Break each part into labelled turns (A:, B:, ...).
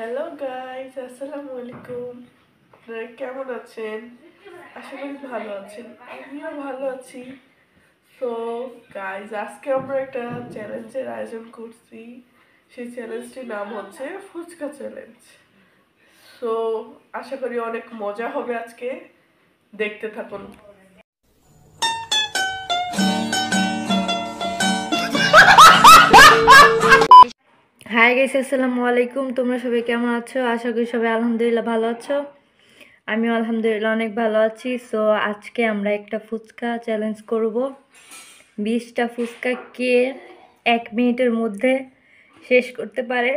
A: Hello guys, আসসালামু আলাইকুম। আপনারা কেমন আছেন? আশা করি ভালো আছেন। আমিও ভালো আছি। সো গাইস, আজকে আমরা একটা চ্যালেঞ্জের আয়োজন করছি। সেই চ্যালেঞ্জটির নাম হচ্ছে ফুচকা চ্যালেঞ্জ। সো আশা করি অনেক মজা হবে আজকে। দেখতে থাকুন।
B: হাই গাইস, আসসালামু আলাইকুম। তোমরা সবাই কেমন আছো? আশা করি সবাই আলহামদুলিল্লাহ ভালো আছো। আমিও আলহামদুলিল্লাহ অনেক ভালো আছি। সো আজকে আমরা একটা ফুচকা চ্যালেঞ্জ করব। 20টা ফুচকা কে 1 মিনিটের মধ্যে শেষ করতে পারে।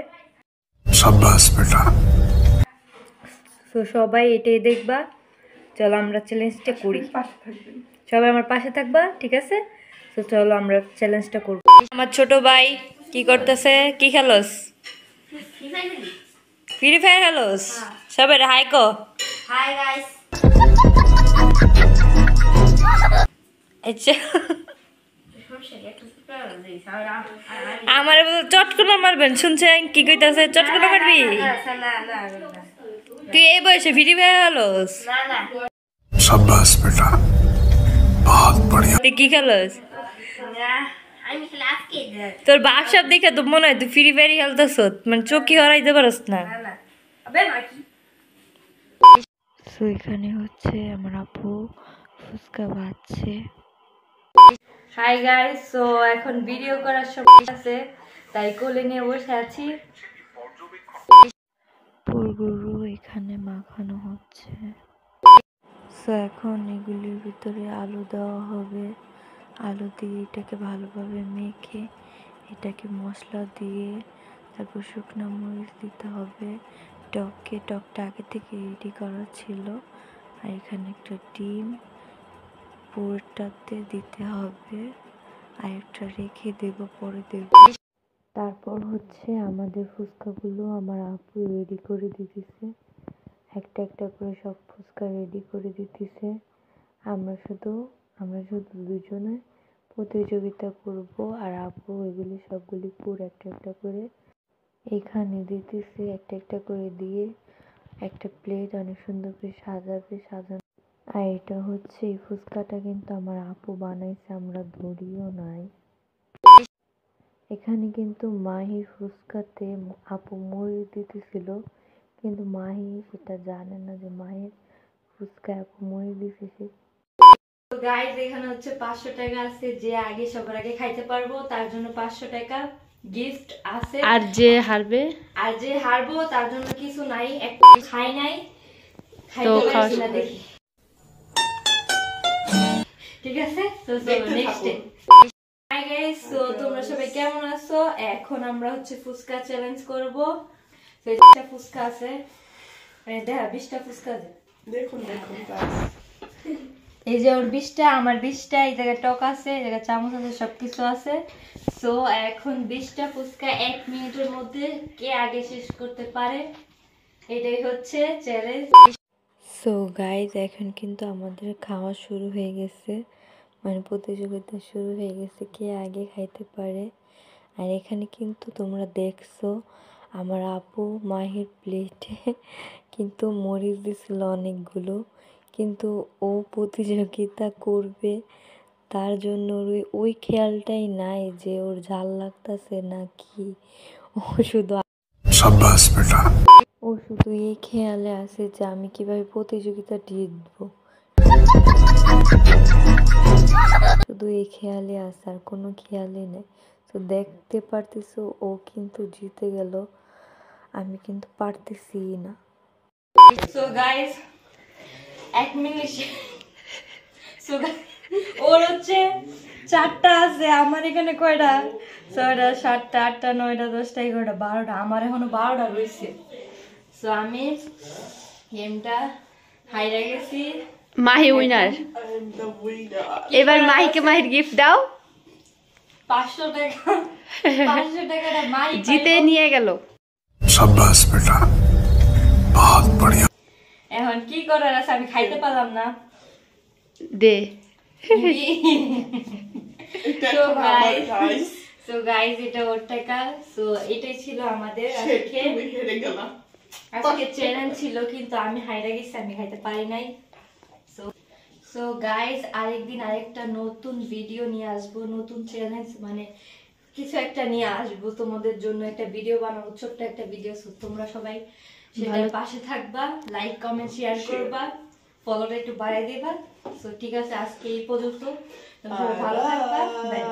C: শাবাশ বেটা।
B: সো সবাই এটাই দেখবা। চলো আমরা চ্যালেঞ্জটা করি। সবাই আমার পাশে থাকবা, ঠিক আছে? তো চলো আমরা চ্যালেঞ্জটা করব। আমার ছোট ভাই কি করতেছে? কি খেলোস? Free fire খেলোস? সবাই হাই কো।
D: Hi guys.
B: আচ্ছা, আমার চটকনা মারবেন শুনছেন? কি কইতাছে? চটকনা মারবি? তুই এই বয়সে ফ্রি ফায়ার খেলোস?
C: শাবাশ বেটা, বহুত বড়িয়া।
B: তুই কি খেলোস?
D: আমি ক্লাস কে
B: তোর বাপ সাপ দেখে তো মনে হয় তুই ফ্রি ফায়ারই খেলতেছ, মানে চোখই হরাইতে পারস না।
D: আবে মাকি
B: সো এখানে হচ্ছে আমার আপু ফুচকা ভাজছে। হাই গাইস, সো এখন ভিডিও করার সময় আছে, তাই কোলে নিয়ে বসে আছি। পুরগুরু এখানে মাখানো হচ্ছে। সো এখন এগুলির ভিতরে আলু দেওয়া হবে। আলু দিয়ে এটাকে ভালোভাবে মেখে এটাকে মশলা দিয়ে তারপর শুকনো মরিচ দিতে হবে। টকটা আগে থেকে রেডি করা ছিল। আর এখানে একটা ডিম পুরটাতে দিতে হবে, আর একটা রেখে দেব, পরে দেব। তারপর হচ্ছে আমাদের ফুচকাগুলো আমার আপু রেডি করে দিতেছে। একটা একটা করে সব ফুচকা রেডি করে দিতেছে। আমরা শুধু দুজনে প্রতিযোগিতা করব, আর আপু এগুলি সবগুলি পুর একটা একটা করে এখানে দিতেছে। একটা একটা করে দিয়ে একটা প্লেট অনেক সুন্দর করে সাজানো। আর এটা হচ্ছে এই ফুচকাটা কিন্তু আমার আপু বানাইছে, আমরা ধরিও নাই। এখানে কিন্তু মাহির ফুচকাতে আপু মরিচ দিতেছিল, কিন্তু মাহি সেটা জানে না যে মাহির ফুচকা আপু মরিচ দিতেছে। তো গাইস, এখানে হচ্ছে 500 টাকা আছে। যে আগে সবার আগে খাইতে পারবো তার জন্য 500 টাকা গিফট আছে।
E: আর যে হারবে
B: তার জন্য কিছু নাই, খাই নাই,
E: তো
B: খাইতে
E: খাওয়া
B: পারছি না
E: শুরু
B: দেখি। ঠিক আছে, তো নেক্সট হাই গাইস, তো তোমরা সবাই কেমন আছো? এখন আমরা হচ্ছে ফুচকা চ্যালেঞ্জ করব। তো এটা ফুচকা আছে, মানে দেখা 20টা ফুচকা আছে।
A: দেখুন
B: এই যে ওর 20টা, আমার 20টা, এই জায়গায় টক আছে, এই জায়গায় চামচ আছে, সবকিছু আছে। সো এখন 20টা ফুচকা 1 মিনিটের মধ্যে কে আগে শেষ করতে পারে, এটাই হচ্ছে চ্যালেঞ্জ। সো গাইজ, এখন কিন্তু আমাদের খাওয়া শুরু হয়ে গেছে, মানে প্রতিযোগিতা শুরু হয়ে গেছে কে আগে খাইতে পারে। আর এখানে কিন্তু তোমরা দেখছো আমার আপু মাহির প্লেটে কিন্তু মরিচ দিছিল অনেকগুলো, কিন্তু ও প্রতিযোগিতা করবে তার জন্য ওই খেয়ালটাই নাই যে ওর ঝাল লাগতেছে নাকি। ও শুধু
C: শাবাশ বেটা।
B: ও শুধু এই খেয়ালে আছে যে আমি কিভাবে প্রতিযোগিতা জিতবো, শুধু এই খেয়ালে আছে, আর কোনো খেয়ালই নেই। তো দেখতে পারতেছো ও কিন্তু জিতে গেল, আমি কিন্তু পারতেছি না। So guys, 1 minute. সো ওর হচ্ছে 4টা আছে, আমার এখানে কয়টা? 6টা, 7টা, 8টা, 9টা, 10টা, 11টা, 12টা, আমার এখনো 12টা রয়েছে। সো আমি গেমটা হাইরা গেছি।
E: মাহি উইনার। এবার মাহিকে মাহির গিফট দাও।
B: 500 টাকা, 500 টাকাটা মাই
E: জিতে নিয়ে গেল।
C: শাবাশ বেটা, বহুত বড়িয়া।
B: এখন কি করার আছে, আমি খাইতে পারলাম না।
E: দে।
B: সো গাইস, এটা ওর টাকা। সো এটাই ছিল আমাদের আজকে। আজকে চ্যালেঞ্জ ছিল কিন্তু আমি হাইরা গেছি, আমি খাইতে পারি নাই। সো গাইস, আরেকদিন আরেকটা নতুন ভিডিও নিয়ে আসবো, নতুন চ্যালেঞ্জ মানে কিছু একটা নিয়ে আসবো তোমাদের জন্য, একটা ভিডিও বানাবো, ছোট্ট একটা ভিডিও। তোমরা সবাই সেটার পাশে থাকবা, লাইক কমেন্ট শেয়ার করবা, ফলোটা একটু বাড়াই দিবা। সো ঠিক আছে, আজকে এই পর্যন্ত। তোমরা সবাই ভালো থাকবা। বাই।